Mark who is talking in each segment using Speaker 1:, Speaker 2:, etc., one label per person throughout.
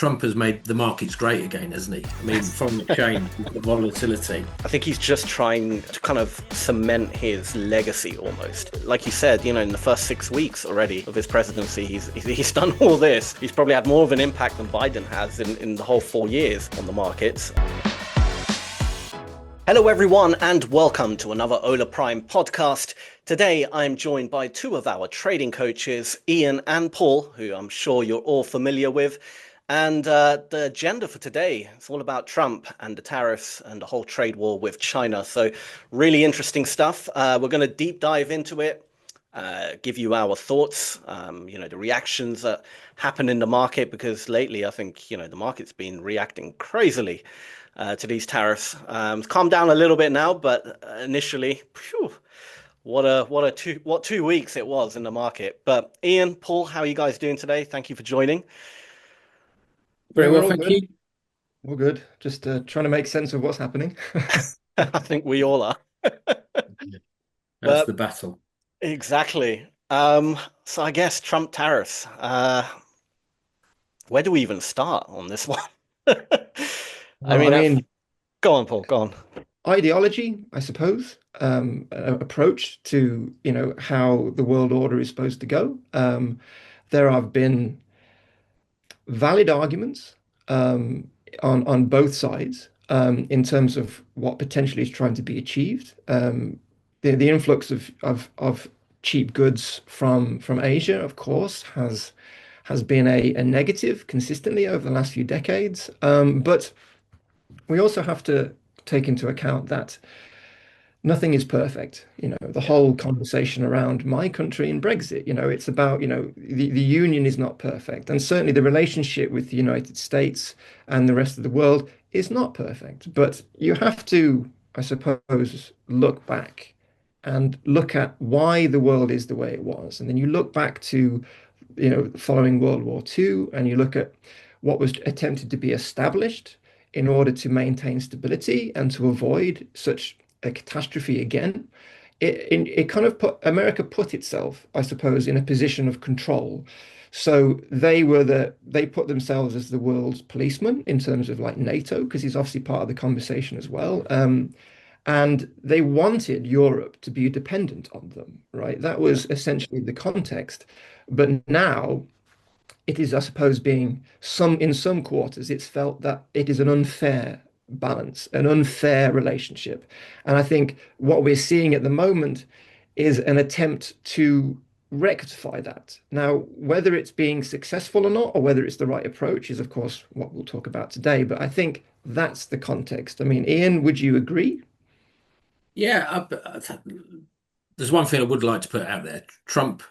Speaker 1: Trump has made the markets great again, hasn't he? I mean, foreign exchange, we've got volatility.
Speaker 2: I think he's just trying to kind of cement his legacy almost. Like you said, in the first 6 weeks already of his presidency, he's done all this. He's probably had more of an impact than Biden has in the whole 4 years on the markets. Hello, everyone, and welcome to another Ola Prime podcast. Today, I'm joined by two of our trading coaches, Ian and Paul, who I'm sure you're all familiar with. And the agenda for today, it's all about Trump and the tariffs and the whole trade war with China. So really interesting stuff. We're going to deep dive into it, give you our thoughts, the reactions that happen in the market, because lately I think, the market's been reacting crazily to these tariffs. It's calmed down a little bit now, but initially, phew, what 2 weeks it was in the market. But Ian, Paul, how are you guys doing today? Thank you for joining.
Speaker 1: Very
Speaker 3: Yeah,
Speaker 1: well,
Speaker 3: we're all
Speaker 1: thank
Speaker 3: good.
Speaker 1: you.
Speaker 3: All good. Just trying to make sense of what's happening.
Speaker 2: I think we all are.
Speaker 1: That's the
Speaker 2: But
Speaker 1: battle.
Speaker 2: exactly. So I guess Trump tariffs. Where do we even start on this one? I
Speaker 3: I
Speaker 2: mean,
Speaker 3: mean,
Speaker 2: go on, Paul, go on.
Speaker 3: ideology, I suppose, approach to, how the world order is supposed to go. There have been valid arguments on both sides in terms of what potentially is trying to be achieved. The influx of cheap goods from Asia, of course, has been a negative consistently over the last few decades. But we also have to take into account that nothing is perfect. The
Speaker 1: Yeah.
Speaker 3: whole conversation around my country and Brexit, it's about, the union is not perfect. And certainly the relationship with the United States and the rest of the world is not perfect. But you have to, I suppose, look back and look at why the world is the way it was. And then you look back to, following World War II, and you look at what was attempted to be established in order to maintain stability and to avoid such a catastrophe again. It kind of put itself, I suppose, in a position of control. So they put themselves as the world's policeman in terms of like NATO, because he's obviously part of the conversation as well. And they wanted Europe to be dependent on them, right? That
Speaker 2: Yeah.
Speaker 3: was essentially the context. But now it is, I suppose, being in some quarters, it's felt that it is an unfair balance, an unfair relationship. And I think what we're seeing at the moment is an attempt to rectify that. Now, whether it's being successful or not, or whether it's the right approach, is of course what we'll talk about today. But I think that's the context. I mean, Ian, would you agree?
Speaker 1: Yeah, there's one thing I would like to put out there. Trump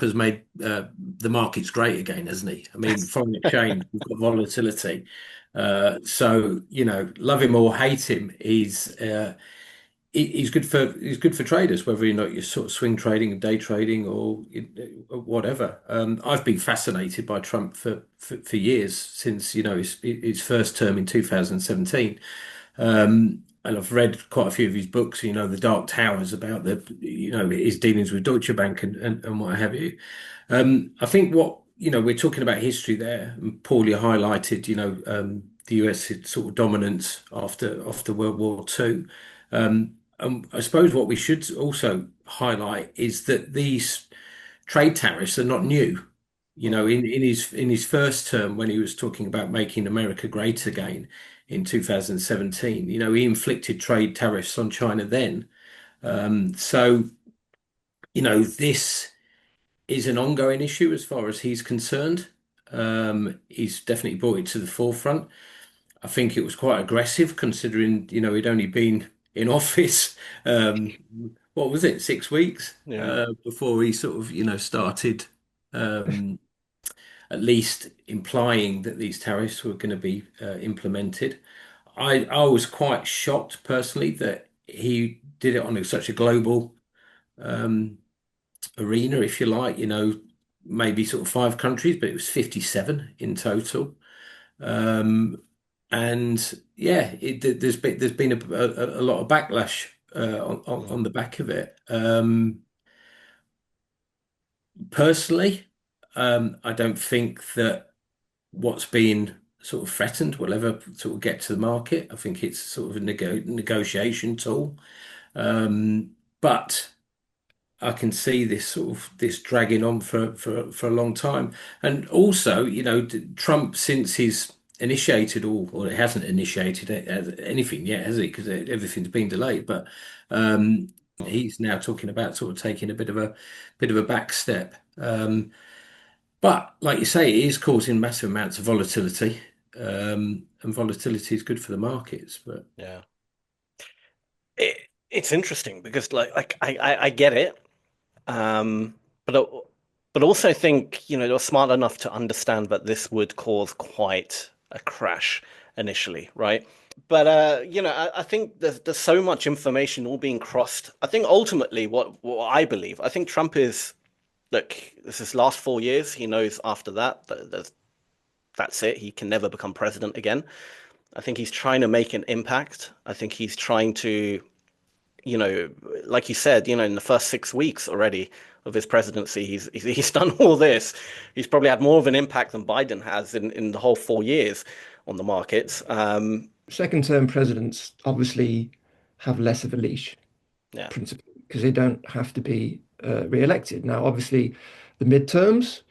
Speaker 1: has made the markets great again, hasn't he? I mean, foreign exchange, we've got volatility. So, love him or hate him, he's good for traders, whether or not you're sort of swing trading and day trading or whatever. I've been fascinated by Trump for years, since his first term in 2017. And I've read quite a few of his books, The Dark Towers, about his dealings with Deutsche Bank and what have you. I think we're talking about history there, and Paul, you highlighted, the US sort of dominance after World War II. And I suppose what we should also highlight is that these trade tariffs are not new.
Speaker 2: Mm.
Speaker 1: In his first term, when he was talking about making America great again in 2017, he inflicted trade tariffs on China then. So, this is an ongoing issue as far as he's concerned. He's definitely brought it to the forefront. I think it was quite aggressive, considering, he'd only been in office, what was it, 6 weeks,
Speaker 2: Yeah.
Speaker 1: before he sort of, started, um, at least implying that these tariffs were going to be implemented. I was quite shocked personally that he did it on such a global um, arena, if you like, maybe sort of 5 countries, but it was 57 in total. Um, and yeah, there's been a lot of backlash on the back of it. Personally, I don't think that what's being sort of threatened will ever sort of get to the market. I think it's sort of a negotiation tool. But I can see this dragging on for a long time. And also, Trump, since he's initiated all, or it hasn't initiated anything yet, has he? Because everything's been delayed. But he's now talking about sort of taking a bit of a back step. But like you say, it is causing massive amounts of volatility. And volatility is good for the markets. But
Speaker 2: Yeah. It's interesting because I get it. But but also think, they're smart enough to understand that this would cause quite a crash initially, right? But I think there's so much information all being crossed. I think ultimately what I believe, I think Trump is, look, this is last 4 years. He knows after that's it. He can never become president again. I think he's trying to make an impact. I think he's trying to, you know, like you said, in the first 6 weeks already of his presidency, he's done all this. He's probably had more of an impact than Biden has in the whole 4 years on the markets.
Speaker 3: Second-term presidents obviously have less of a leash,
Speaker 2: Yeah,
Speaker 3: principally, because they don't have to be re-elected. Now, obviously, the midterms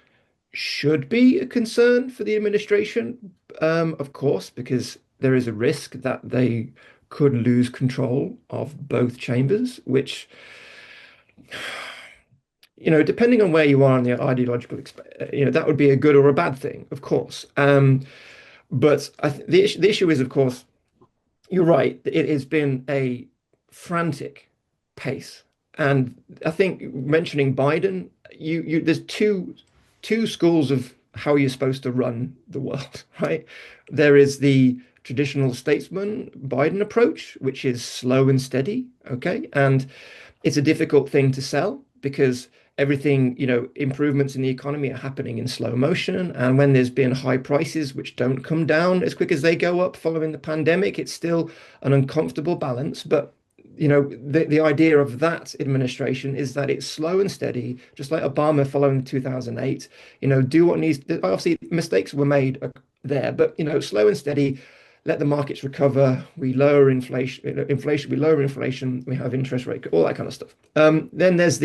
Speaker 3: should be a concern for the administration, of course, because there is a risk that they could lose control of both chambers, which, depending on where you are on the ideological, that would be a good or a bad thing, of course. But the issue is, of course, you're right. It has been a frantic pace, and I think mentioning Biden, there's two schools of how you're supposed to run the world, right? There is the traditional statesman Biden approach, which is slow and steady, okay, and it's a difficult thing to sell because everything, improvements in the economy are happening in slow motion. And when there's been high prices, which don't come down as quick as they go up following the pandemic, it's still an uncomfortable balance. But, the idea of that administration is that it's slow and steady, just like Obama following 2008, do what needs, obviously mistakes were made there, but, slow and steady, let the markets recover. We lower inflation, we lower inflation, we have interest rate, all that kind of stuff. Then there's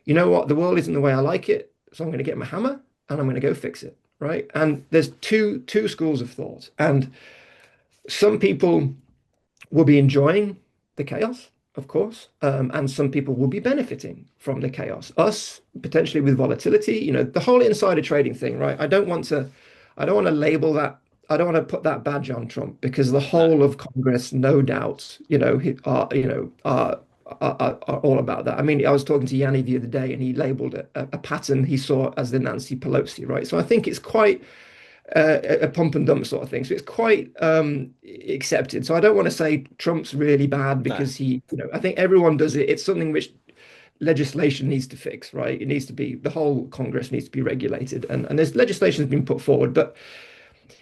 Speaker 3: you know what, the world isn't the way I like it, so I'm going to get my hammer and I'm going to go fix it, right? And there's two schools of thought, and some people will be enjoying the chaos, of course, and some people will be benefiting from the chaos. Us potentially with volatility, the whole insider trading thing, right? I don't want to label that. I don't want to put that badge on Trump because the
Speaker 2: no,
Speaker 3: whole of Congress, no doubt, are all about that. I mean, I was talking to Yanni the other day, and he labeled it a pattern he saw as the Nancy Pelosi, right? So I think it's quite a pump and dump sort of thing. So it's quite accepted. So I don't want to say Trump's really bad
Speaker 2: no,
Speaker 3: because I think everyone does it. It's something which legislation needs to fix, right? It needs to be, the whole Congress needs to be regulated, and there's legislation has been put forward, but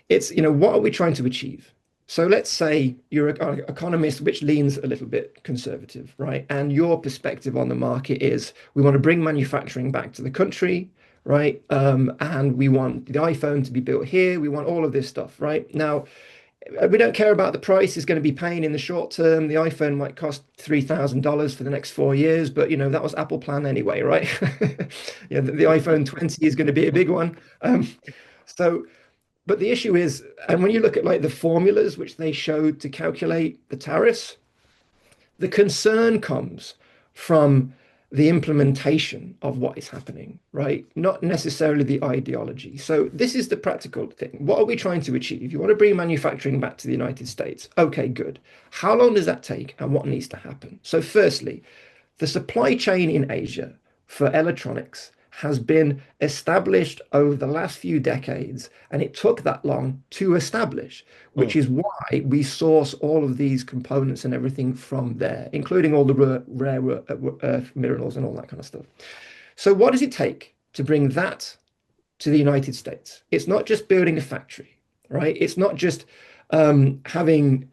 Speaker 3: it's, what are we trying to achieve? So let's say you're an economist which leans a little bit conservative, right? And your perspective on the market is we want to bring manufacturing back to the country, right? And we want the iPhone to be built here. We want all of this stuff, right? Now, we don't care about the price is going to be paying in the short term. The iPhone might cost $3,000 for the next 4 years, but that was Apple plan anyway, right? The iPhone 20 is going to be a big one. So but the issue is, and when you look at like the formulas which they showed to calculate the tariffs, the concern comes from the implementation of what is happening, right? Not necessarily the ideology. So this is the practical thing. What are we trying to achieve? You want to bring manufacturing back to the United States. Okay, good. How long does that take and what needs to happen? So firstly, the supply chain in Asia for electronics has been established over the last few decades, and it took that long to establish, which
Speaker 2: mm,
Speaker 3: is why we source all of these components and everything from there, including all the rare earth minerals and all that kind of stuff. So, what does it take to bring that to the United States? It's not just building a factory, right? It's not just having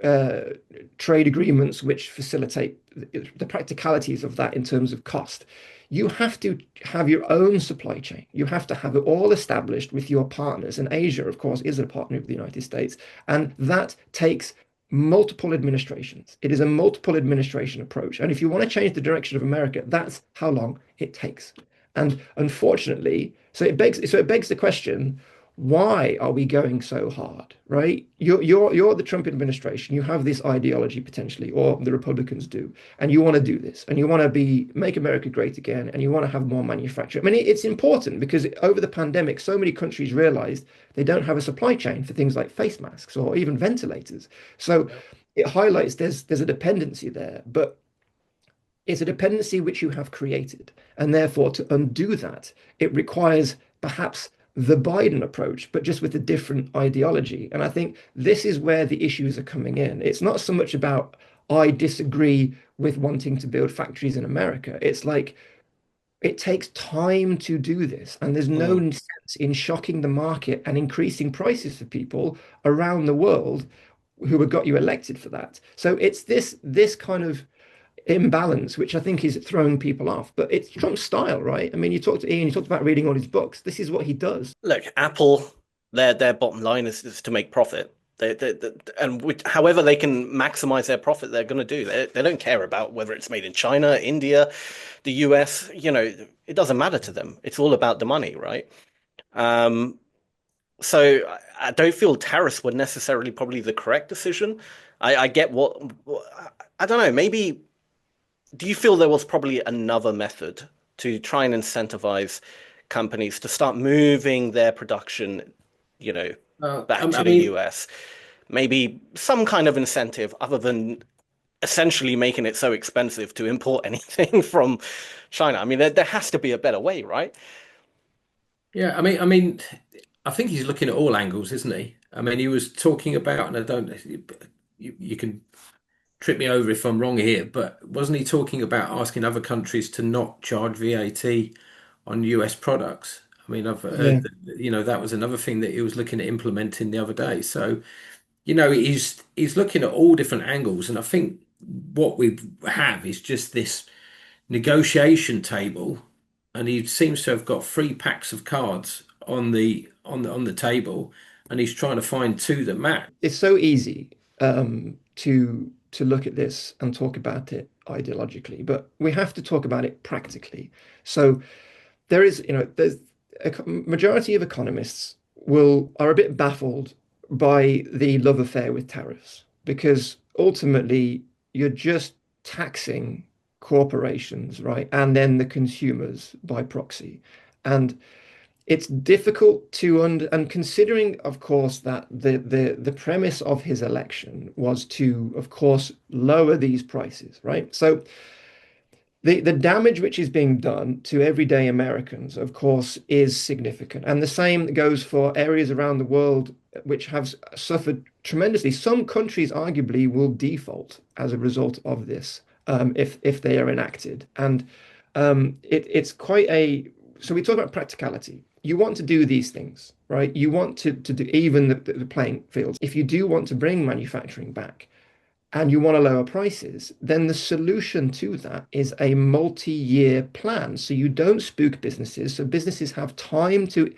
Speaker 3: trade agreements which facilitate the practicalities of that in terms of cost. you have to have your own supply chain. You have to have it all established with your partners. And Asia, of course, is a partner of the United States. And that takes multiple administrations. It is a multiple administration approach. And if you want to change the direction of America, that's how long it takes. And unfortunately, so it begs the question, why are we going so hard, right? You're the Trump administration. You have this ideology potentially, or the Republicans do, and you want to do this, and you want to be make America great again, and you want to have more manufacturing. I mean, it's important because over the pandemic, so many countries realized they don't have a supply chain for things like face masks or even ventilators. So
Speaker 1: Yeah.
Speaker 3: it highlights there's a dependency there, but it's a dependency which you have created. And therefore, to undo that, it requires perhaps the Biden approach, but just with a different ideology. And I think this is where the issues are coming in. It's not so much about I disagree with wanting to build factories in America. It's like it takes time to do this, and there's no
Speaker 1: Mm.
Speaker 3: sense in shocking the market and increasing prices for people around the world who have got you elected for that. So it's this kind of imbalance, which I think is throwing people off. But it's Trump's style, right? I mean, you talked to Ian, you talked about reading all his books. This is what he does.
Speaker 2: Look, Apple, their bottom line is to make profit. And however they can maximize their profit, they're going to do. They don't care about whether it's made in China, India, the US. It doesn't matter to them. It's all about the money, right? Um, so I don't feel tariffs were necessarily probably the correct decision. I get I don't know. Maybe do you feel there was probably another method to try and incentivize companies to start moving their production, you know, back to
Speaker 1: I
Speaker 2: the
Speaker 1: mean,
Speaker 2: US? Maybe some kind of incentive other than essentially making it so expensive to import anything from China. I mean, there has to be a better way, right?
Speaker 1: yeah, I think he's looking at all angles, isn't he? I mean, he was talking about, and I don't, you can trip me over if I'm wrong here, but wasn't he talking about asking other countries to not charge VAT on US products? I mean, I've
Speaker 3: Yeah.
Speaker 1: heard that, that was another thing that he was looking at implementing the other day. So, he's looking at all different angles, and I think what we have is just this negotiation table, and he seems to have got three packs of cards on the table, and he's trying to find two that match.
Speaker 3: It's so easy to look at this and talk about it ideologically, but we have to talk about it practically. So there's a majority of economists will are a bit baffled by the love affair with tariffs because ultimately you're just taxing corporations, right? And then the consumers by proxy. And it's difficult to and considering, of course, that the premise of his election was to, of course, lower these prices, right? So the damage which is being done to everyday Americans, of course, is significant. And the same goes for areas around the world which have suffered tremendously. Some countries arguably will default as a result of this, if they are enacted. And it's quite a so we talk about practicality. You want to do these things, right? You want to do even the playing fields. If you do want to bring manufacturing back, and you want to lower prices, then the solution to that is a multi-year plan. So you don't spook businesses. So businesses have time to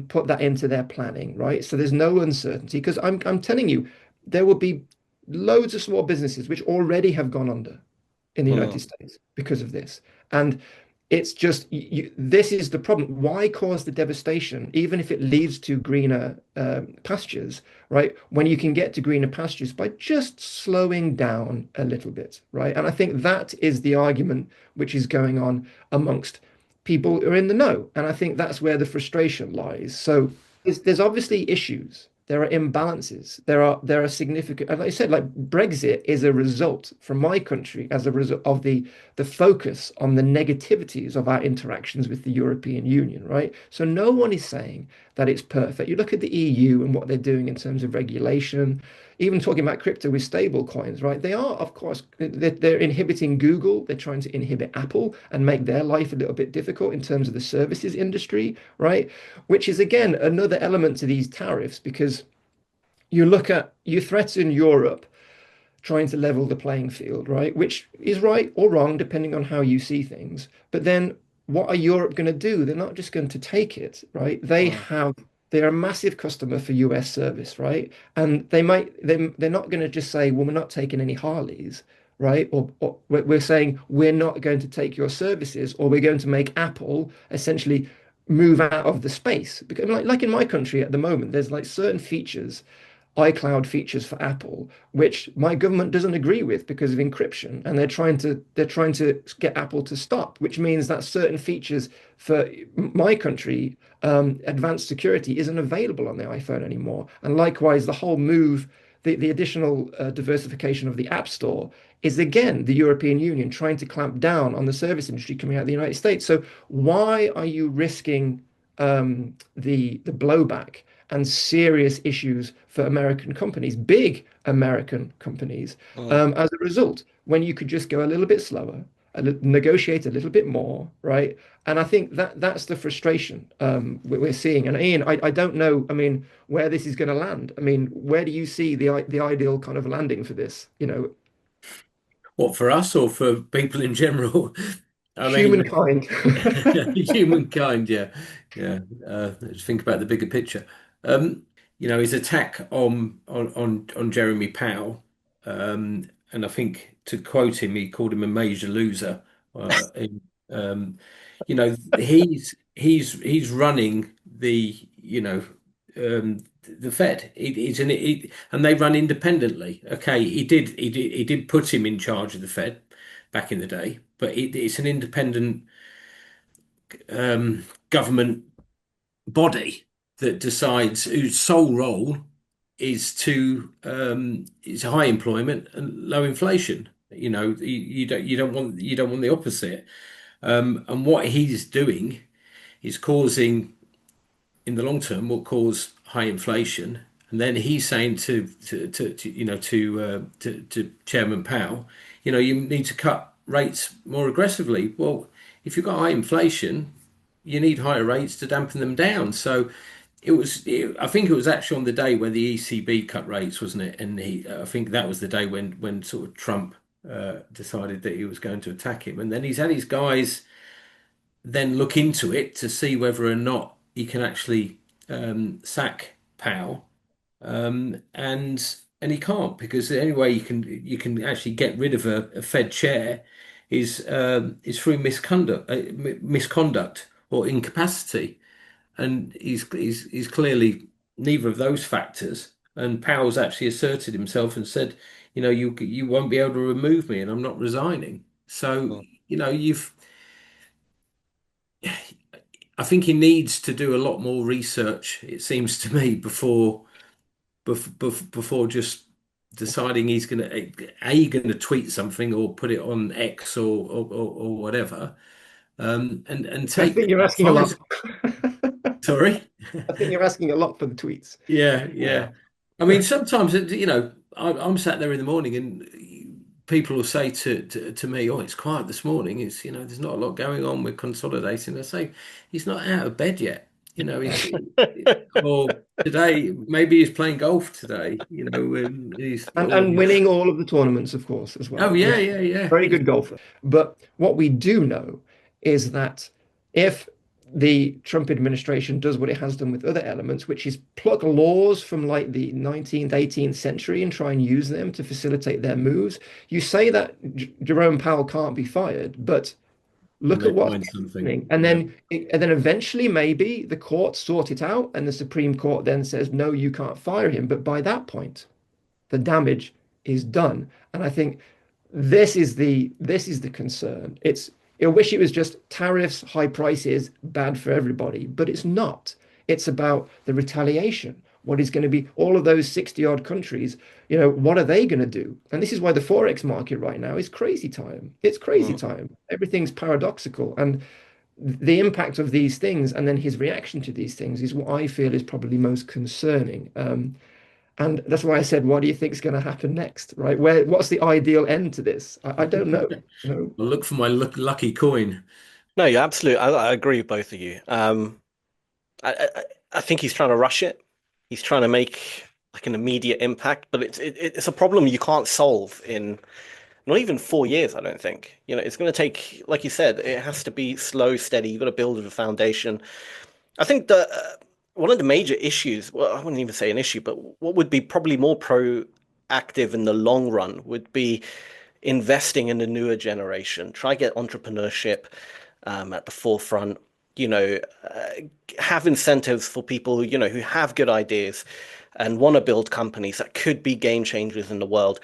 Speaker 3: put that into their planning, right? So there's no uncertainty because I'm telling you, there will be loads of small businesses which already have gone under in the United
Speaker 2: Hmm.
Speaker 3: States because of this. And it's just this is the problem. Why cause the devastation, even if it leads to greener pastures, right? When you can get to greener pastures by just slowing down a little bit, right? And I think that is the argument which is going on amongst people who are in the know. And I think that's where the frustration lies. So there's obviously issues. There are imbalances. There are significant, and like I said, like Brexit is a result from my country as a result of the focus on the negativities of our interactions with the European Union, right? So no one is saying that it's perfect. You look at the EU and what they're doing in terms of regulation, even talking about crypto with stable coins, right? They are, of course, they're inhibiting Google. They're trying to inhibit Apple and make their life a little bit difficult in terms of the services industry, right? Which is, again, another element to these tariffs because you threaten Europe trying to level the playing field, right? Which is right or wrong, depending on how you see things. But then what are Europe going to do? They're not just going to take it, right?
Speaker 1: Well,
Speaker 3: They're a massive customer for US service, right? And they're not going to just say, well, we're not taking any Harleys, right? Or we're saying we're not going to take your services, or we're going to make Apple essentially move out of the space. Because like in my country at the moment, there's like certain features, iCloud features for Apple, which my government doesn't agree with because of encryption, and they're trying to get Apple to stop, which means that certain features for my country, advanced security, isn't available on the iPhone anymore. And likewise, the whole move, the additional diversification of the App Store is again the European Union trying to clamp down on the service industry coming out of the United States. So why are you risking the blowback and serious issues for American companies, big American companies,
Speaker 2: Mm.
Speaker 3: as a result, when you could just go a little bit slower, negotiate a little bit more, right? And I think that's the frustration we're seeing. And Ian, I don't know, I mean, where this is going to land. I mean, where do you see the ideal kind of landing for this?
Speaker 1: what, for us or for people in general? I mean,
Speaker 3: Humankind.
Speaker 1: humankind, yeah, yeah. Let's think about the bigger picture. His attack on Jeremy Powell, and I think to quote him, he called him a major loser. Um, he's running the Fed. And they run independently. Okay, he did put him in charge of the Fed back in the day, but it's an independent government body that decides whose sole role is high employment and low inflation. You don't want the opposite. And what he's doing is causing, in the long term, will cause high inflation. And then he's saying to Chairman Powell, you need to cut rates more aggressively. Well, if you've got high inflation, you need higher rates to dampen them down. So I think it was actually on the day where the ECB cut rates, wasn't it? And I think that was the day when sort of Trump decided that he was going to attack him. And then he's had his guys then look into it to see whether or not he can actually sack Powell. And he can't, because the only way you can actually get rid of a Fed chair is through misconduct or incapacity. And he's clearly neither of those factors. And Powell's actually asserted himself and said, you won't be able to remove me, and I'm not resigning. So,
Speaker 2: Mm.
Speaker 1: you've I think he needs to do a lot more research, it seems to me, before just deciding he's going to tweet something or put it on X or whatever, and
Speaker 3: I
Speaker 1: take
Speaker 3: think you're asking a lot.
Speaker 1: advice. Sorry.
Speaker 3: I think you're asking a lot for the tweets.
Speaker 1: Yeah,
Speaker 2: Yeah.
Speaker 1: yeah. I mean, sometimes I'm sat there in the morning and people will say to me, "Oh, it's quiet this morning. There's not a lot going on. We're consolidating." I say, "He's not out of bed yet. He's or today maybe he's playing golf today. And he's
Speaker 3: And winning all of the tournaments, of course, as
Speaker 1: oh
Speaker 3: well.
Speaker 1: yeah, yeah, yeah.
Speaker 3: Very good golfer. But what we do know is that if the Trump administration does what it has done with other elements, which is pluck laws from like the 19th, 18th century and try and use them to facilitate their moves, you say that Jerome Powell can't be fired, but
Speaker 1: And
Speaker 3: look
Speaker 1: they
Speaker 3: at what's
Speaker 1: find something.
Speaker 3: happening. And
Speaker 1: Yeah.
Speaker 3: then eventually maybe the courts sort it out and the Supreme Court then says, no, you can't fire him. But by that point, the damage is done. And I think this is the concern. I wish it was just tariffs, high prices, bad for everybody, but it's not. It's about the retaliation. What is going to be all of those 60 odd countries, what are they going to do? And this is why the Forex market right now is crazy time. It's crazy
Speaker 2: Mm.
Speaker 3: time. Everything's paradoxical. And the impact of these things and then his reaction to these things is what I feel is probably most concerning. And that's why I said, what do you think is going to happen next, right? What's the ideal end to this? I don't know.
Speaker 1: I'll look for my lucky coin.
Speaker 2: No, you're absolutely. I agree with both of you. I think he's trying to rush it. He's trying to make like an immediate impact, but it's a problem you can't solve in not even 4 years, I don't think. It's going to take, like you said, it has to be slow, steady. You've got to build a foundation. I think that one of the major issues, well, I wouldn't even say an issue, but what would be probably more proactive in the long run would be investing in the newer generation. Try get entrepreneurship at the forefront. You know, uh, have incentives for people who have good ideas and want to build companies that could be game changers in the world.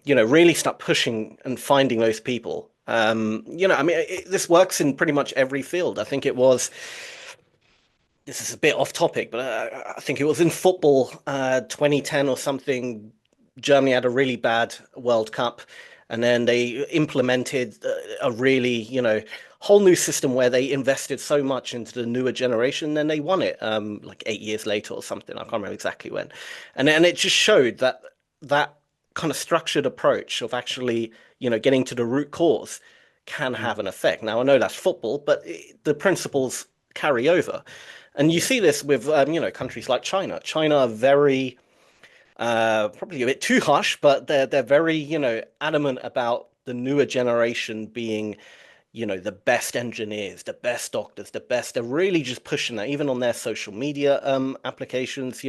Speaker 2: Really start pushing and finding those people. I mean, this works in pretty much every field. I think it was this is a bit off topic, but I think it was in football, 2010 or something. Germany had a really bad World Cup, and then they implemented a really, whole new system where they invested so much into the newer generation, then they won it, like 8 years later or something. I can't remember exactly when, and it just showed that kind of structured approach of actually, getting to the root cause can
Speaker 1: Mm.
Speaker 2: have an effect. Now I know that's football, but the principles carry over. And you see this with countries like China. China are very probably a bit too harsh, but they're very adamant about the newer generation being the best engineers, the best doctors, the best. They're really just pushing that, even on their social media applications.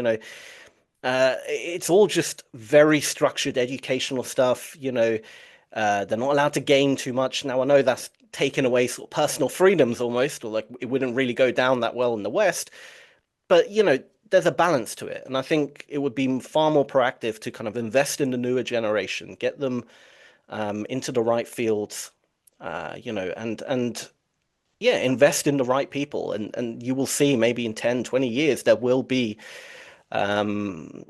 Speaker 2: It's all just very structured educational stuff. They're not allowed to game too much. Now I know that's taken away sort of personal freedoms almost, or like it wouldn't really go down that well in the West, but there's a balance to it, and I think it would be far more proactive to kind of invest in the newer generation, get them into the right fields, and yeah, invest in the right people, and you will see maybe in 10, 20 years there will be um,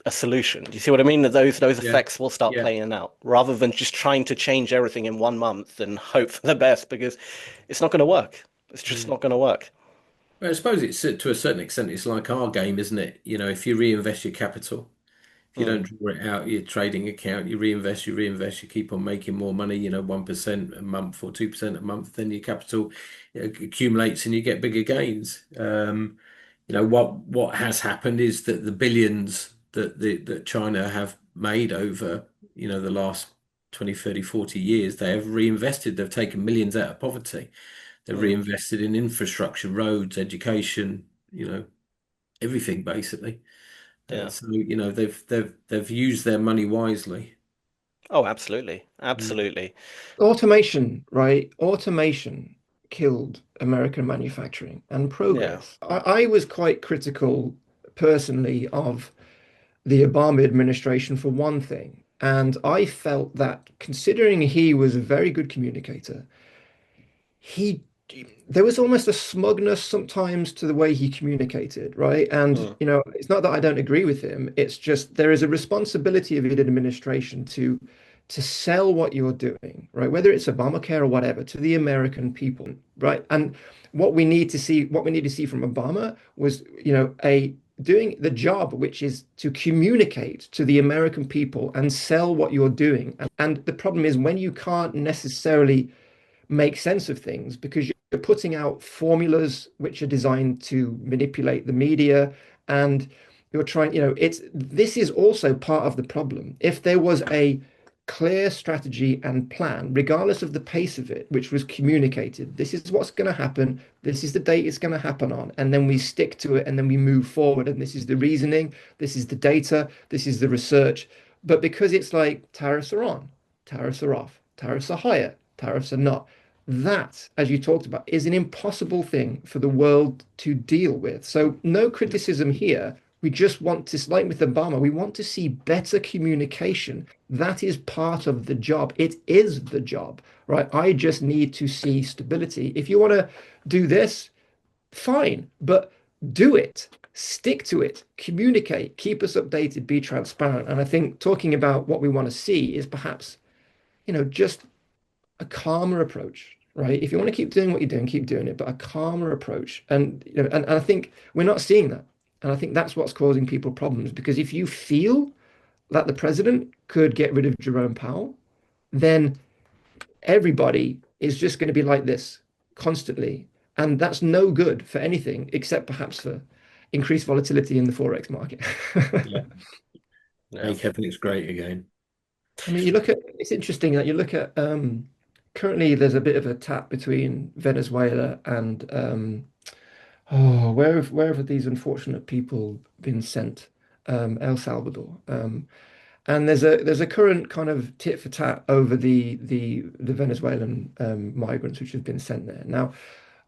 Speaker 2: a solution. Do you see what I mean? That those
Speaker 1: Yeah,
Speaker 2: effects will start
Speaker 1: yeah.
Speaker 2: playing out rather than just trying to change everything in 1 month and hope for the best because it's not going to work. It's just
Speaker 1: Mm.
Speaker 2: not going to work.
Speaker 1: Well, I suppose it's to a certain extent, it's like our game, isn't it? If you reinvest your capital, if you don't
Speaker 2: Mm,
Speaker 1: draw it out your trading account, you reinvest, you keep on making more money, 1% a month or 2% a month, then your capital accumulates and you get bigger gains. What has happened is that the billions that China have made over, the last 20, 30, 40 years, they have reinvested. They've taken millions out of poverty. They've
Speaker 2: mm,
Speaker 1: reinvested in infrastructure, roads, education, everything basically.
Speaker 2: yeah.
Speaker 1: So they've used their money wisely.
Speaker 2: Oh, absolutely.
Speaker 1: Mm.
Speaker 2: Absolutely.
Speaker 3: Automation, right? Automation killed American manufacturing and
Speaker 2: Yeah.
Speaker 3: progress. I was quite critical personally of the Obama administration for one thing. And I felt that considering he was a very good communicator, he there was almost a smugness sometimes to the way he communicated, right? And
Speaker 2: Mm,
Speaker 3: it's not that I don't agree with him. It's just there is a responsibility of an administration to sell what you're doing, right? Whether it's Obamacare or whatever, to the American people, right? And what we need to see from Obama was, a doing the job, which is to communicate to the American people and sell what you're doing. And the problem is when you can't necessarily make sense of things because you're putting out formulas which are designed to manipulate the media and you're trying, it's this is also part of the problem. If there was a clear strategy and plan, regardless of the pace of it, which was communicated, this is what's going to happen, this is the date it's going to happen on, and then we stick to it and then we move forward, and this is the reasoning, this is the data, this is the research. But because it's like tariffs are on, tariffs are off, tariffs are higher, tariffs are not, that, as you talked about, is an impossible thing for the world to deal with. So, no
Speaker 1: Yeah.
Speaker 3: criticism here. We just want to, like with Obama, we want to see better communication. That is part of the job. It is the job, right? I just need to see stability. If you want to do this, fine, but do it. Stick to it, communicate, keep us updated, be transparent. And I think talking about what we want to see is perhaps, just a calmer approach, right? If you want to keep doing what you're doing, keep doing it, but a calmer approach. And and I think we're not seeing that. And I think that's what's causing people problems because if you feel that the president could get rid of Jerome Powell, then everybody is just going to be like this constantly. And that's no good for anything except perhaps for increase volatility in the forex market.
Speaker 1: Yeah.
Speaker 2: Yeah.
Speaker 1: Make everything's great again.
Speaker 3: I mean, you look at it's interesting that you look at currently there's a bit of a tap between Venezuela and oh, where have these unfortunate people been sent? El Salvador. And there's a current kind of tit for tat over the Venezuelan migrants which have been sent there. Now,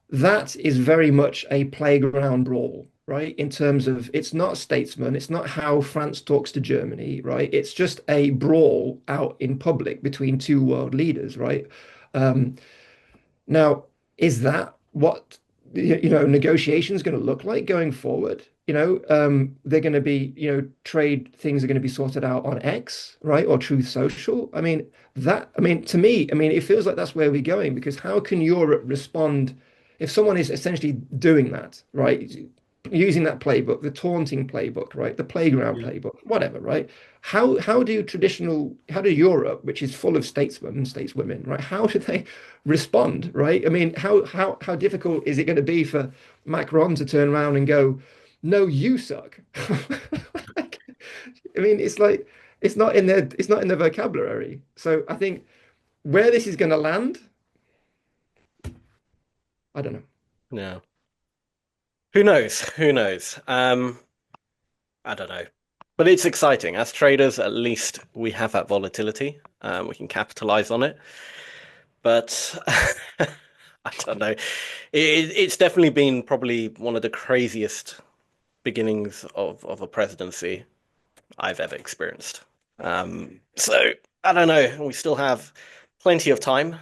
Speaker 3: that is very much a playground brawl, right? In terms of it's not statesman, it's not how France talks to Germany, right? It's just a brawl out in public between two world leaders, right? Um, now, is that what negotiations going to look like going forward? They're going to be, trade things are going to be sorted out on X, right? Or Truth Social. To me, it feels like that's where we're going because how can Europe respond if someone is essentially doing that, right? Using that playbook, the taunting playbook, right? The playground
Speaker 1: Yeah.
Speaker 3: playbook, whatever, right? How do Europe, which is full of statesmen and stateswomen, right? How do they respond, right? I mean, how difficult is it going to be for Macron to turn around and go, "No, you suck"? Like, I mean, it's like it's not in their vocabulary. So I think where this is going to land, I don't know.
Speaker 2: Yeah. Who knows? Who knows? I don't know. But it's exciting. As traders, at least we have that volatility. We can capitalize on it. But I don't know. It's definitely been probably one of the craziest beginnings of a presidency I've ever experienced. So I don't know. We still have plenty of time,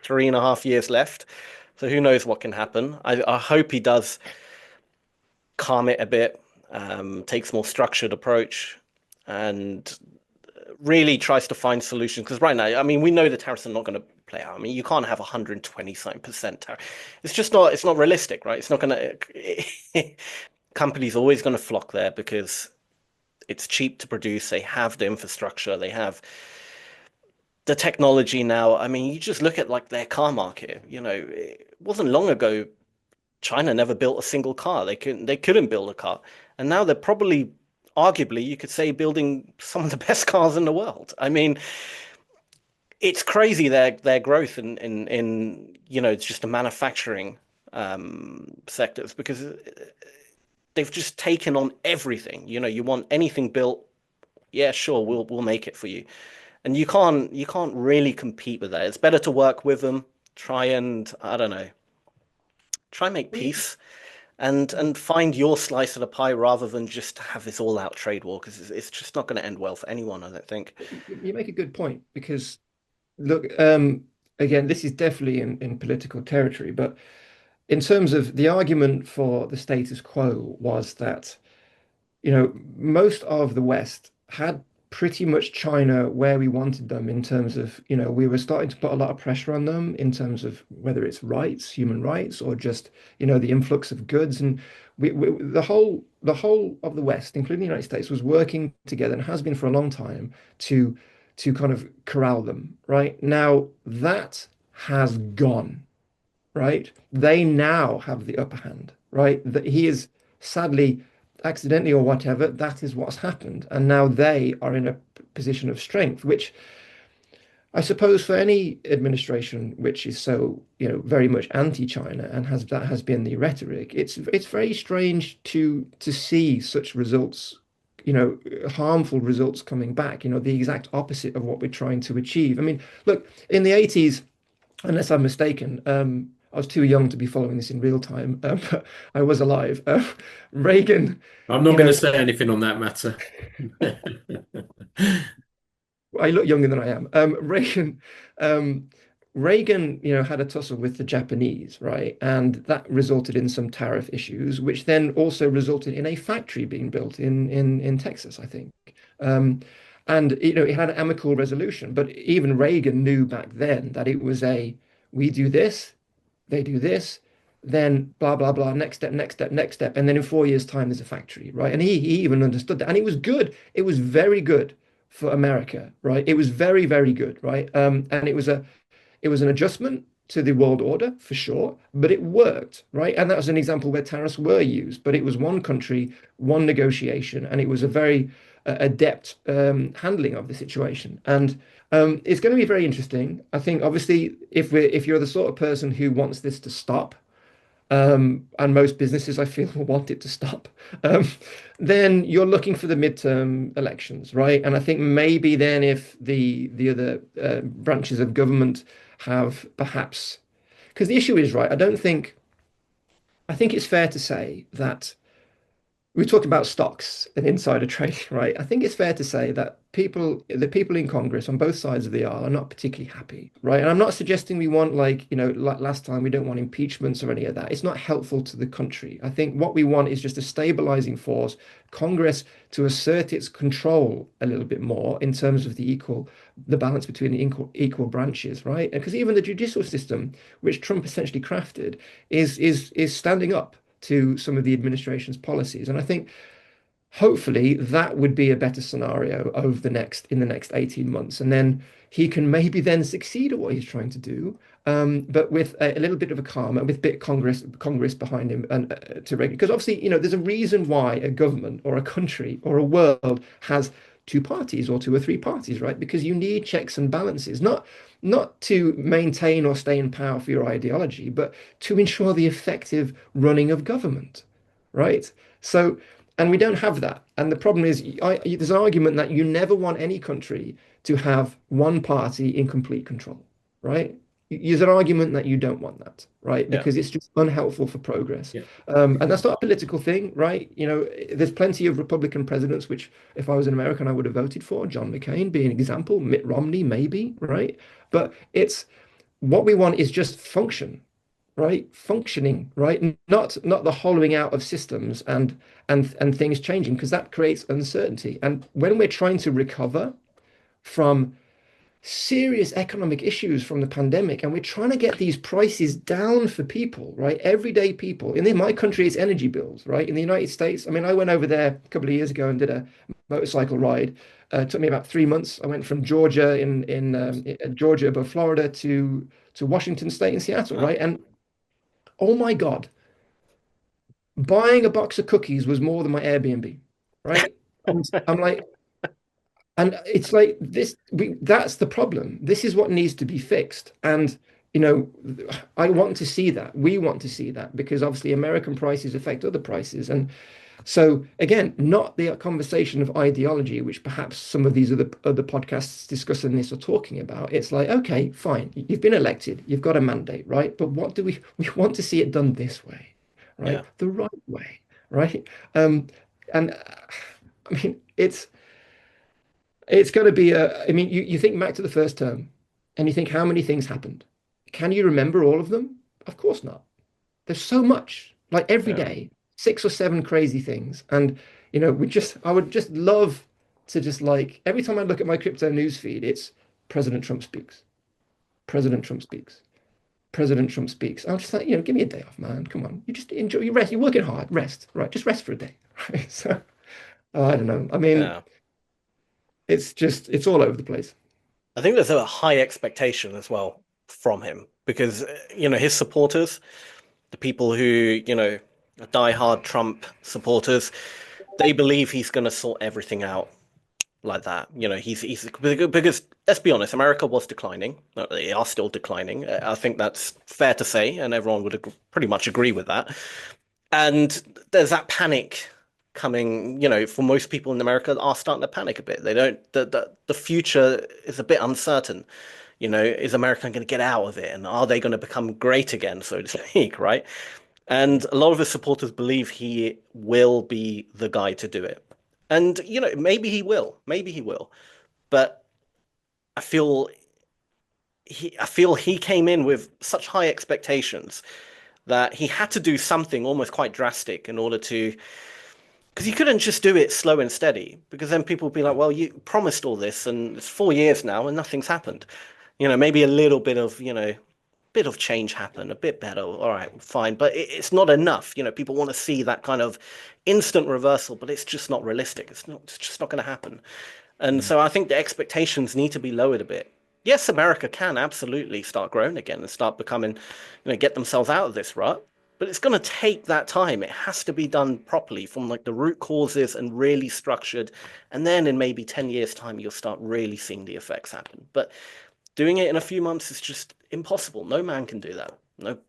Speaker 2: 3.5 years left. So who knows what can happen? I hope he does calm it a bit, takes more structured approach, and really tries to find solutions. Because right now, I mean, we know the tariffs are not going to play out. I mean, you can't have 120 something percent tariff. It's just not. It's not realistic, right? It's not going to. Companies always going to flock there because it's cheap to produce. They have the infrastructure. They have the technology now. I mean, you just look at like their car market. It wasn't long ago China never built a single car. They couldn't build a car. And now they're probably arguably you could say building some of the best cars in the world. I mean, it's crazy their growth in it's just the manufacturing sectors because they've just taken on everything. You want anything built, yeah, sure, we'll make it for you. And you can't really compete with that. It's better to work with them, try and I don't know, try and make peace and find your slice of the pie rather than just have this all-out trade war because it's just not going to end well for anyone, I don't think.
Speaker 3: You make a good point because look, again, this is definitely in political territory, but in terms of the argument for the status quo was that most of the West had pretty much China where we wanted them in terms of, we were starting to put a lot of pressure on them in terms of whether it's rights, human rights, or just, the influx of goods. And the whole of the West, including the United States, was working together and has been for a long time to kind of corral them, right? Now that has gone, right? They now have the upper hand, right? That he is sadly, accidentally or whatever, that is what's happened. And now they are in a position of strength, which I suppose for any administration which is so, very much anti-China and has been the rhetoric, it's very strange to see such results, harmful results coming back, the exact opposite of what we're trying to achieve. I mean, look, in the 80s, unless I'm mistaken. I was too young to be following this in real time, but I was alive. Reagan,
Speaker 1: I'm not
Speaker 3: you
Speaker 1: going to
Speaker 3: know,
Speaker 1: say anything on that matter.
Speaker 3: I look younger than I am. Reagan, had a tussle with the Japanese, right? And that resulted in some tariff issues, which then also resulted in a factory being built in Texas, I think. And it had an amicable resolution, but even Reagan knew back then that it was we do this, they do this, then blah blah blah, next step, next step, next step, and then in 4 years' time there's a factory, right? And he even understood that, and it was good. It was very good for America, right? It was very very good, right? And it was an adjustment to the world order for sure, but it worked, right? And that was an example where tariffs were used, but it was one country, one negotiation, and it was a very adept handling of the situation. And it's going to be very interesting. I think obviously if you're the sort of person who wants this to stop, and most businesses I feel will want it to stop, um, then you're looking for the midterm elections, right? And I think maybe then if the other branches of government have perhaps, because the issue is, right, I think it's fair to say that we talked about stocks and insider trading, right? I think it's fair to say that the people in Congress on both sides of the aisle are not particularly happy, right? And I'm not suggesting we want, like, like last time, we don't want impeachments or any of that. It's not helpful to the country. I think what we want is just a stabilizing force, Congress to assert its control a little bit more in terms of the balance between the equal branches, right? Because even the judicial system, which Trump essentially crafted, is standing up to some of the administration's policies. And I think hopefully that would be a better scenario in the next 18 months. And then he can maybe then succeed at what he's trying to do, but with a little bit of a calm and with bit Congress behind him and to regulate. Because obviously, there's a reason why a government or a country or a world has two parties or two or three parties, right? Because you need checks and balances, not to maintain or stay in power for your ideology, but to ensure the effective running of government, right? So, and we don't have that. And the problem is, there's an argument that you never want any country to have one party in complete control, right? There's an argument that you don't want that, right?
Speaker 1: Yeah.
Speaker 3: Because it's just unhelpful for progress.
Speaker 1: Yeah.
Speaker 3: And that's not a political thing, right? There's plenty of Republican presidents, which if I was an American, I would have voted for. John McCain being an example, Mitt Romney, maybe, right? But it's what we want is just function, right? Functioning, right? Not the hollowing out of systems and things changing, because that creates uncertainty. And when we're trying to recover from serious economic issues from the pandemic, and we're trying to get these prices down for people, right? Everyday people. In my country, it's energy bills, right? In the United States, I mean, I went over there a couple of years ago and did a motorcycle ride. It took me about 3 months. I went from Georgia in Georgia above Florida to Washington State in Seattle,
Speaker 2: Wow.
Speaker 3: right? And oh my God, buying a box of cookies was more than my Airbnb, right? And I'm like, and it's like this, that's the problem. This is what needs to be fixed. And, you know, I want to see that. We want to see that because obviously American prices affect other prices. And so again, not the conversation of ideology, which perhaps some of these other podcasts discussing this are talking about. It's like, okay, fine. You've been elected. You've got a mandate, right? But what do we want to see it done this way, right?
Speaker 2: Yeah.
Speaker 3: The right way, right? And I mean, it's going to be I mean, you think back to the first term and you think how many things happened. Can you remember all of them? Of course not. There's so much, like every
Speaker 1: Yeah.
Speaker 3: day, 6 or 7 crazy things. And, I would just love to just like, every time I look at my crypto news feed, it's President Trump speaks, President Trump speaks, President Trump speaks. I'm just like, give me a day off, man. Come on. You just enjoy, you rest, you're working hard, rest, right? Just rest for a day, right? So, I don't know. I mean,
Speaker 2: Yeah.
Speaker 3: it's all over the place.
Speaker 2: I think there's a high expectation as well from him because, his supporters, the people who, are diehard Trump supporters, they believe he's going to sort everything out like that. He's because let's be honest, America was declining. They are still declining. I think that's fair to say, and everyone would pretty much agree with that. And there's that panic coming, for most people in America are starting to panic a bit. They don't, the future is a bit uncertain. Is America going to get out of it? And are they going to become great again, so to speak, right? And a lot of his supporters believe he will be the guy to do it. And, maybe he will. Maybe he will. But I feel he came in with such high expectations that he had to do something almost quite drastic in order to, because he couldn't just do it slow and steady, because then people would be like, well, you promised all this and it's 4 years now and nothing's happened. Maybe a little bit of change happen, a bit better. All right, fine. But it's not enough. People want to see that kind of instant reversal, but it's just not realistic. It's just not going to happen. And
Speaker 1: Mm.
Speaker 2: so I think the expectations need to be lowered a bit. yes, America can absolutely start growing again and start becoming, get themselves out of this rut. But it's going to take that time. It has to be done properly from like the root causes and really structured. And then in maybe 10 years' time, you'll start really seeing the effects happen. But doing it in a few months is just impossible. No man can do that.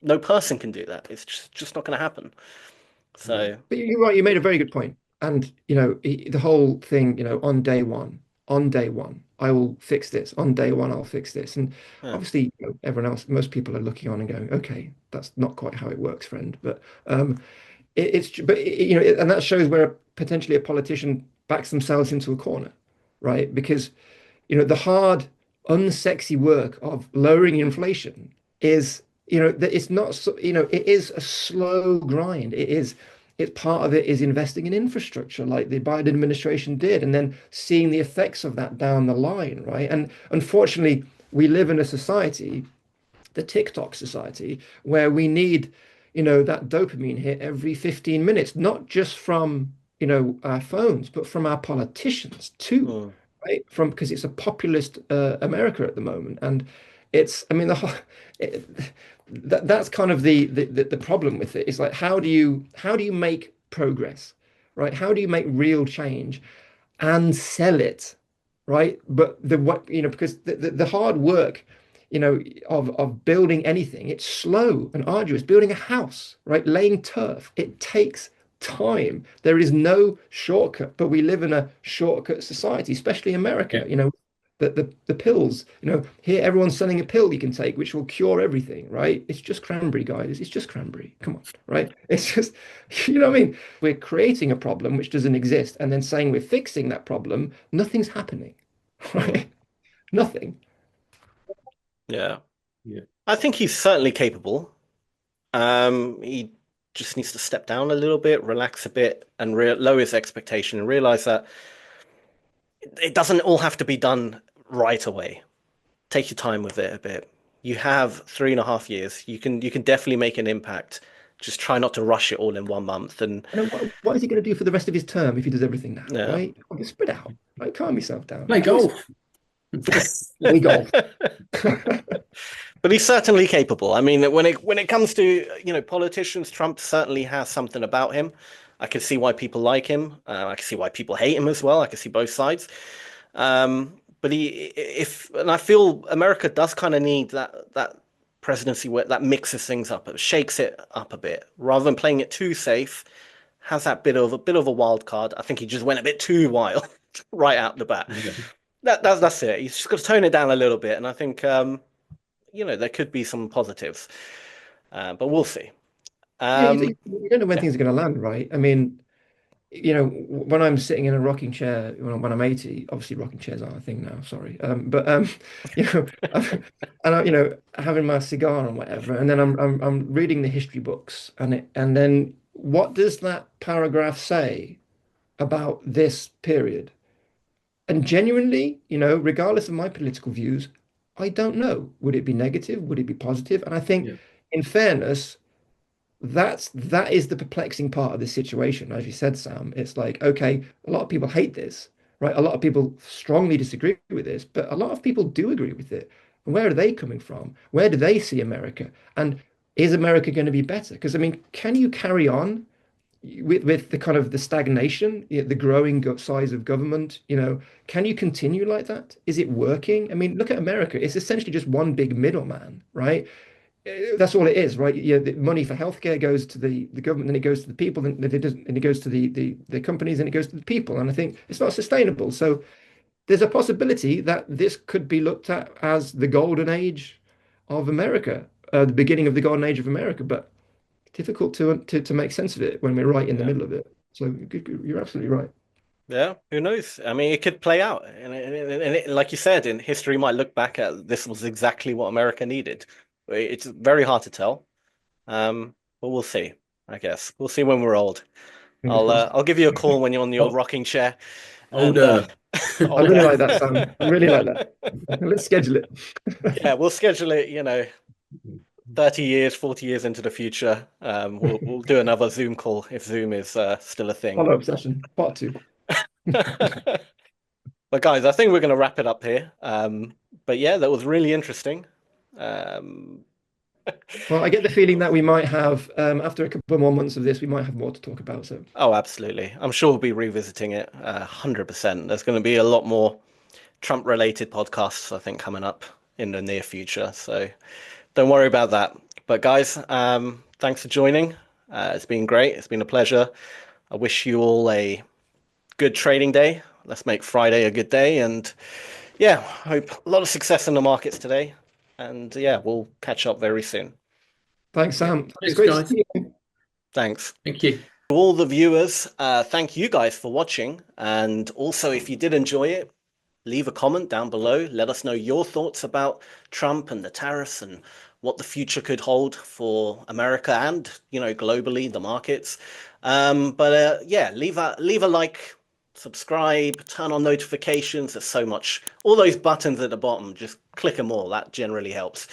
Speaker 2: No person can do that. It's just not going to happen.
Speaker 1: Yeah.
Speaker 2: So,
Speaker 3: But you're right, you made a very good point. And, the whole thing, on day one, I will fix this. On day one, I'll fix this. And
Speaker 2: yeah.
Speaker 3: obviously, everyone else, most people are looking on and going, okay, that's not quite how it works, friend. But and that shows where potentially a politician backs themselves into a corner, right? Because the hard, unsexy work of lowering inflation is, that it's not, it is a slow grind. It's part of it is investing in infrastructure like the Biden administration did, and then seeing the effects of that down the line, right? And unfortunately, we live in a society, the TikTok society, where we need, that dopamine hit every 15 minutes, not just from, our phones, but from our politicians too,
Speaker 2: Mm,
Speaker 3: right? From because it's a populist America at the moment, and I mean, the whole, it, that's kind of the problem with it. It's like how do you make progress, right? How do you make real change and sell it, right? But because the hard work, of building anything, it's slow and arduous. Building a house, right? Laying turf, it takes time. There is no shortcut, but we live in a shortcut society, especially America.
Speaker 1: Yeah.
Speaker 3: The pills, here everyone's selling a pill you can take which will cure everything, right? It's just cranberry, guys. It's just cranberry. Come on, right? It's just, what I mean? We're creating a problem which doesn't exist and then saying we're fixing that problem. Nothing's happening,
Speaker 2: mm,
Speaker 3: right? Nothing.
Speaker 2: yeah.
Speaker 1: Yeah.
Speaker 2: I think he's certainly capable. He just needs to step down a little bit, relax a bit, and re lower his expectation and realize that it doesn't all have to be done right away. Take your time with it a bit. You have 3.5 years. You can definitely make an impact. Just try not to rush it all in 1 month. And
Speaker 3: And then what is he going to do for the rest of his term if he does everything now,
Speaker 2: yeah.
Speaker 3: right? Okay, spread out, right? Calm yourself down.
Speaker 1: Play
Speaker 3: Enjoy some
Speaker 1: golf.
Speaker 3: play golf.
Speaker 2: But he's certainly capable. I mean, when it comes to, politicians, Trump certainly has something about him. I can see why people like him. I can see why people hate him as well. I can see both sides. But and I feel America does kind of need that presidency where that mixes things up, it shakes it up a bit, rather than playing it too safe. Has that bit of a wild card. I think he just went a bit too wild right out the bat.
Speaker 1: Yeah.
Speaker 2: That's it. He's just got to tone it down a little bit, and I think there could be some positives, but we'll see.
Speaker 3: Yeah,
Speaker 2: Um,
Speaker 3: you don't know when
Speaker 2: yeah,
Speaker 3: things are going to land, right? I mean, when I'm sitting in a rocking chair when I'm 80, obviously rocking chairs aren't a thing now, sorry. But you know, and having my cigar and whatever, and then I'm reading the history books, and then what does that paragraph say about this period? And genuinely, regardless of my political views, I don't know. Would it be negative? Would it be positive? And I think,
Speaker 1: Yeah.
Speaker 3: in fairness, that is the perplexing part of this situation. As you said, Sam, it's like, okay, a lot of people hate this, right? A lot of people strongly disagree with this, but a lot of people do agree with it. And where are they coming from? Where do they see America? And is America going to be better? Because I mean, can you carry on with the kind of the stagnation, the growing size of government? Can you continue like that? Is it working? I mean, look at America. It's essentially just one big middleman, right? That's all it is, right? Yeah, the money for healthcare goes to the government, then it goes to the people, then it doesn't, and it goes to the companies, and it goes to the people. And I think it's not sustainable. So there's a possibility that this could be looked at as the golden age of America, the beginning of the golden age of America, but difficult to make sense of it when we're right in the
Speaker 2: yeah,
Speaker 3: middle of it. So you're absolutely right.
Speaker 2: yeah. Who knows? I mean, it could play out, and like you said, in history, might look back at this was exactly what America needed. It's very hard to tell, but we'll see. I guess we'll see when we're old.
Speaker 3: Fingers
Speaker 2: I'll
Speaker 3: crossed.
Speaker 2: give you a call when you're on your
Speaker 3: Oh,
Speaker 2: rocking chair, and
Speaker 1: Older.
Speaker 3: I really
Speaker 2: older.
Speaker 3: like that, Sam. I really like that. Let's schedule it.
Speaker 2: Yeah, we'll schedule it. 30 years, 40 years into the future. We'll do another Zoom call if Zoom is still a thing.
Speaker 3: Follow-up session, part two.
Speaker 2: But guys, I think we're going to wrap it up here. But yeah, that was really interesting. Um,
Speaker 3: Well, I get the feeling that we might have, after a couple more months of this, we might have more to talk about. So
Speaker 2: oh, absolutely. I'm sure we'll be revisiting it 100%. There's going to be a lot more Trump related podcasts, I think, coming up in the near future. So don't worry about that. But guys, thanks for joining. It's been great. It's been a pleasure. I wish you all a good trading day. Let's make Friday a good day. And yeah, hope a lot of success in the markets today. And yeah, we'll catch up very soon.
Speaker 3: thanks,
Speaker 1: Yeah.
Speaker 3: Sam. It's
Speaker 1: Thanks,
Speaker 3: great to
Speaker 1: guys.
Speaker 3: see you.
Speaker 2: Thanks.
Speaker 1: Thank you.
Speaker 2: To all the viewers, thank you guys for watching. And also, if you did enjoy it, leave a comment down below. Let us know your thoughts about Trump and the tariffs and what the future could hold for America and, globally, the markets. But yeah, leave a like, subscribe, turn on notifications. There's so much. All those buttons at the bottom, just click them all. That generally helps.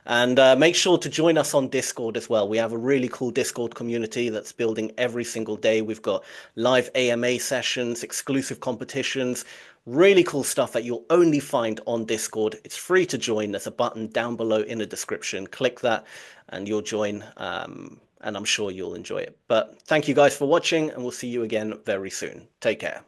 Speaker 2: And make sure to join us on Discord as well. We have a really cool Discord community that's building every single day. We've got live AMA sessions, exclusive competitions, really cool stuff that you'll only find on Discord. It's free to join. There's a button down below in the description. Click that and you'll join. And I'm sure you'll enjoy it. But thank you guys for watching, and we'll see you again very soon. Take care.